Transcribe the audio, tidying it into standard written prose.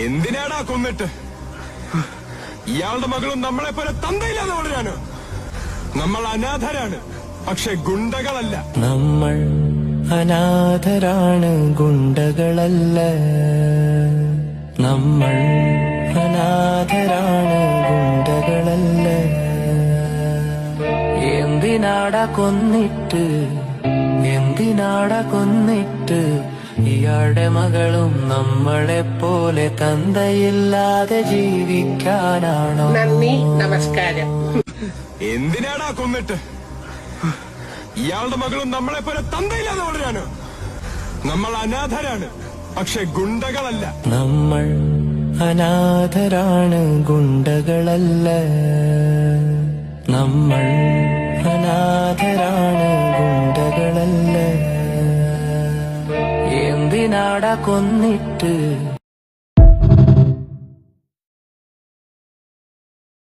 എന്തിനാടാ കൊന്നിട്ട്? ഇയാളുടെ മകളും നമ്മളെ പോലെ തന്തയില്ലാതെ വളരാണ്. നമ്മൾ അനാഥരാണ്, പക്ഷെ ഗുണ്ടകളല്ല. നമ്മൾ അനാഥരാണ്, ഗുണ്ടകളല്ല. നമ്മൾ അനാഥരാണ്, ഗുണ്ടകളല്ല. എന്തിനാടാ കൊന്നിട്ട്, എന്തിനാടാ കൊന്നിട്ട്? ഇയാളുടെ മകളും നമ്മളെ പോലെ തന്തയില്ലാതെ ജീവിക്കാനാണോ? നന്ദി, നമസ്കാരം. എന്തിനാടാ കൊന്നിട്ട്? ഇയാളുടെ മകളും നമ്മളെ പോലെ തന്തയില്ലാതെ വളരാണ്. നമ്മൾ അനാഥരാണ്, പക്ഷെ ഗുണ്ടകളല്ല. നമ്മൾ അനാഥരാണ്, ഗുണ്ടകളല്ല. നമ്മൾ അനാഥരാണ്, ഗുണ്ടകളല്ല. എന്തിനാടാ കൊന്നിട്ട്?